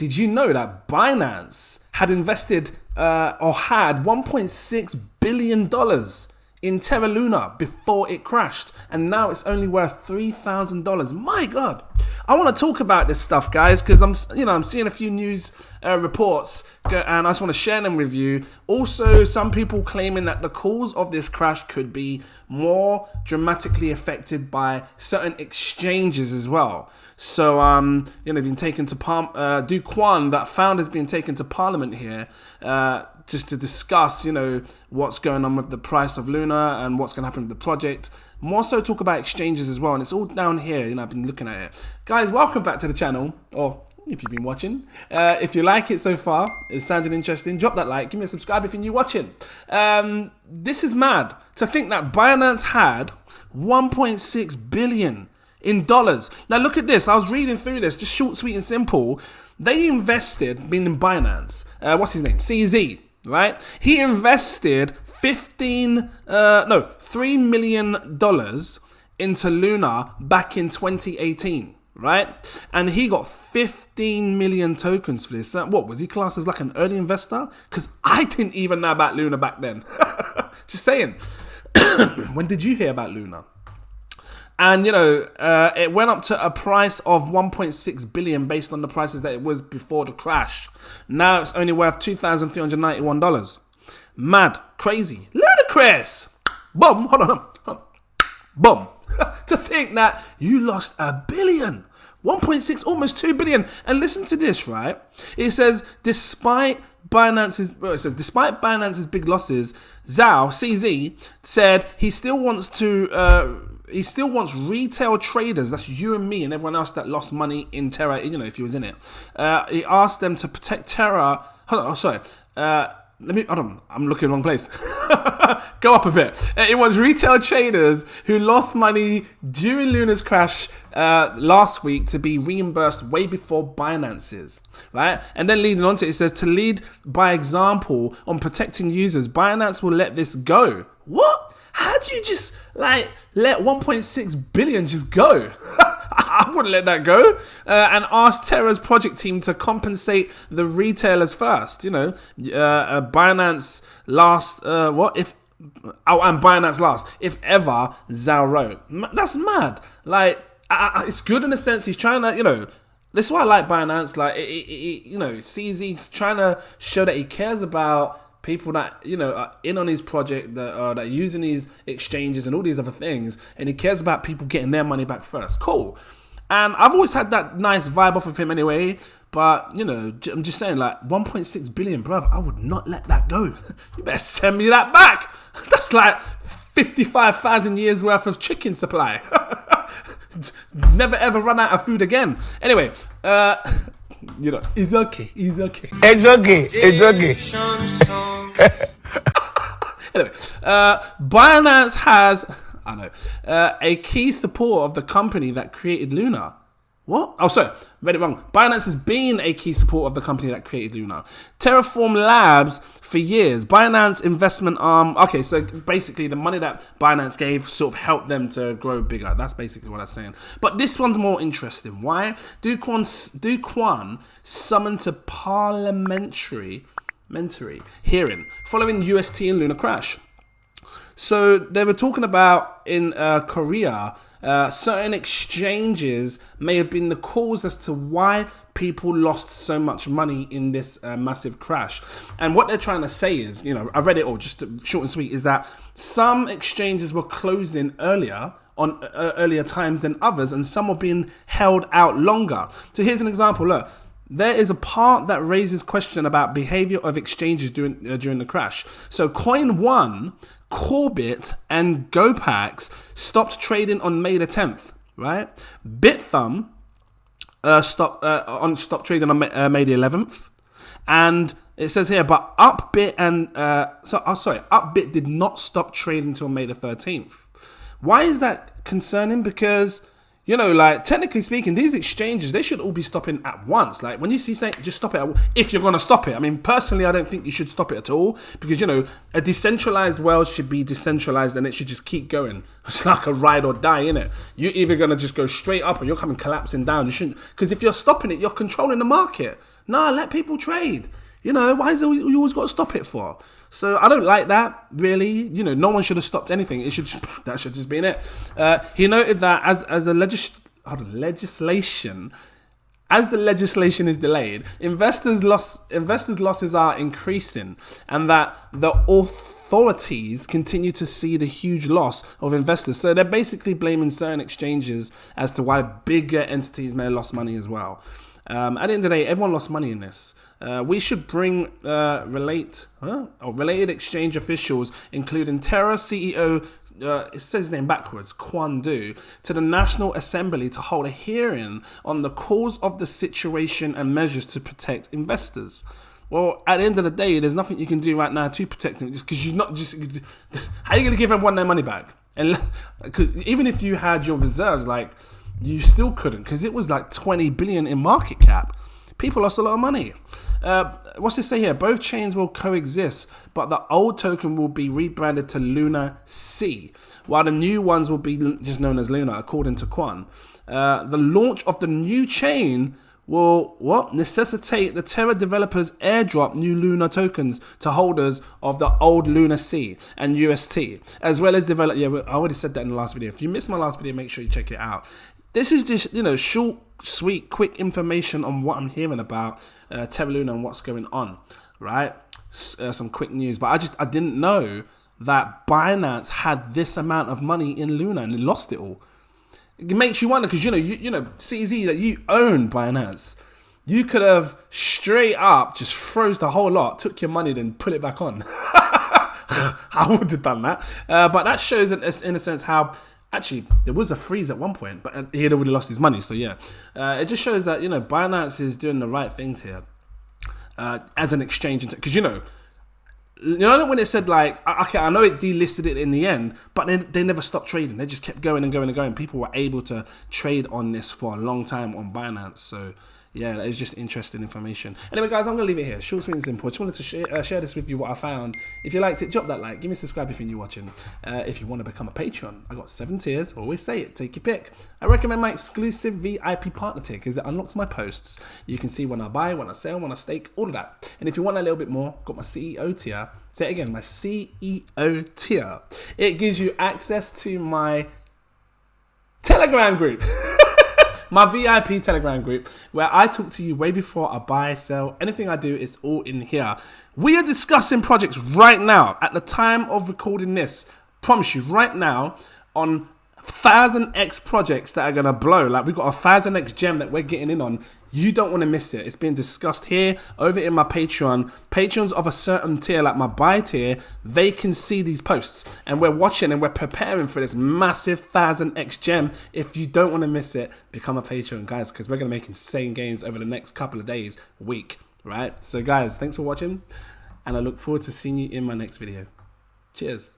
did you know that Binance had invested or had $1.6 billion in Terra Luna before it crashed, and now it's only worth $3,000. My God, I want to talk about this stuff, guys, because I'm seeing a few news reports, and I just want to share them with you. Also, some people claiming that the cause of this crash could be more dramatically affected by certain exchanges as well. So, been taken to Do Kwon, that founder's been taken to Parliament here, just to discuss, what's going on with the price of Luna and what's going to happen with the project. More so talk about exchanges as well, and it's all down here. I've been looking at it. Guys, welcome back to the channel, or if you've been watching. If you like it so far, it sounded interesting, drop that like, give me a subscribe if you're new watching. This is mad to think that Binance had 1.6 billion in dollars. Now look at this. I was reading through this, just short, sweet, and simple. They invested, meaning Binance, what's his name? CZ, right? He invested $3 million into Luna back in 2018, right? And he got 15 million tokens for this. What, was he classed as like an early investor? Because I didn't even know about Luna back then. Just saying. When did you hear about Luna? And, it went up to a price of 1.6 billion based on the prices that it was before the crash. Now it's only worth $2,391. Mad, crazy, ludicrous. Boom, hold on. Boom. To think that you lost $1 billion. 1.6, almost 2 billion. And listen to this, right? It says, despite Binance's big losses, CZ said he still wants retail traders, that's you and me and everyone else that lost money in Terra, if he was in it. He asked them to protect Terra. Hold on, I'm looking in the wrong place. Go up a bit. It was retail traders who lost money during Luna's crash last week to be reimbursed way before Binance's, right? And then leading on to it says, to lead by example on protecting users, Binance will let this go. What? How do you just let 1.6 billion just go? I wouldn't let that go. And ask Terra's project team to compensate the retailers first. Binance last. And Binance last, if ever. Zhao wrote. That's mad. It's good in a sense. He's trying to, This is why I like Binance. CZ's trying to show that he cares about people that are in on his project, that are using these exchanges and all these other things, and he cares about people getting their money back first. Cool. And I've always had that nice vibe off of him anyway. But I'm just saying, 1.6 billion, bruv, I would not let that go. You better send me that back. That's like 55,000 years worth of chicken supply. Never ever run out of food again. Anyway, it's okay. Anyway, Binance has, a key support of the company that created Luna. What? Oh, sorry, read it wrong. Binance has been a key support of the company that created Luna. Terraform Labs for years. Binance investment arm. Okay, so basically the money that Binance gave sort of helped them to grow bigger. That's basically what I'm saying. But this one's more interesting. Why? Do Kwon summoned to parliamentary hearing following UST and Luna crash. So they were talking about in Korea, certain exchanges may have been the cause as to why people lost so much money in this massive crash. And what they're trying to say is, I read it all, just short and sweet, is that some exchanges were closing earlier on earlier times than others, and some were being held out longer. So here's an example. Look. There is a part that raises question about behavior of exchanges during the crash. So Coin One, Corbit, and GoPax stopped trading on May the 10th, right? Bithumb stopped trading on May the 11th, and it says here, but Upbit Upbit did not stop trading until May the 13th. Why is that concerning? Because You know, like, technically speaking, these exchanges, they should all be stopping at once. Like, when you see something, just stop it if you're going to stop it. I mean, personally, I don't think you should stop it at all because, you know, a decentralized world should be decentralized and it should just keep going. It's like a ride or die, innit? You're either going to just go straight up or you're coming collapsing down. You shouldn't, because if you're stopping it, you're controlling the market. Nah, let people trade. You know, why is it you always got to stop it for? So I don't like that, really. You know, no one should have stopped anything. It should that should just be in it. He noted that as the legislation is delayed, investors' losses are increasing, and that the authorities continue to see the huge loss of investors. So they're basically blaming certain exchanges as to why bigger entities may have lost money as well. At the end of the day, everyone lost money in this. We should bring related exchange officials, including Terra CEO, it says his name backwards, Kwandu, to the National Assembly to hold a hearing on the cause of the situation and measures to protect investors. Well, at the end of the day, there's nothing you can do right now to protect them, just because you're not just. How are you going to give everyone their money back? And even if you had your reserves, like, you still couldn't, because it was like 20 billion in market cap. People lost a lot of money. What's it say here? Both chains will coexist, but the old token will be rebranded to Luna C, while the new ones will be just known as Luna, according to Quan. The launch of the new chain will necessitate the Terra developers airdrop new Luna tokens to holders of the old Luna C and UST, as well as develop. Yeah, I already said that in the last video. If you missed my last video, make sure you check it out. This is just, you know, short, sweet, quick information on what I'm hearing about Terra Luna and what's going on, right? Some quick news, but I didn't know that Binance had this amount of money in Luna and they lost it all. It makes you wonder, because you know, CZ, that you own Binance, you could have straight up just froze the whole lot, took your money, then put it back on. I would have done that, but that shows in a sense how. Actually, there was a freeze at one point, but he had already lost his money. So yeah, it just shows that, you know, Binance is doing the right things here as an exchange. Because, you know when it said, like, okay, I know it delisted it in the end, but they never stopped trading. They just kept going and going and going. People were able to trade on this for a long time on Binance. So yeah, that is just interesting information. Anyway, guys, I'm going to leave it here. Short, sweet, and simple. I just wanted to share this with you, what I found. If you liked it, drop that like. Give me a subscribe if you're new watching. If you want to become a patron, I got 7 tiers. Always say it. Take your pick. I recommend my exclusive VIP partner tier because it unlocks my posts. You can see when I buy, when I sell, when I stake, all of that. And if you want a little bit more, got my CEO tier. Say it again, my CEO tier. It gives you access to my Telegram group. My VIP Telegram group, where I talk to you way before I buy, sell, anything I do, it's all in here. We are discussing projects right now, at the time of recording this, promise you, right now, on 1000x projects that are going to blow. Like, we've got a 1000x gem that we're getting in on. You don't want to miss it. It's being discussed here, over in my Patreon. Patrons of a certain tier, like my buy tier, they can see these posts. And we're watching and we're preparing for this massive 1000x gem. If you don't want to miss it, become a Patreon, guys, because we're going to make insane gains over the next couple of days, week, right? So, guys, thanks for watching. And I look forward to seeing you in my next video. Cheers.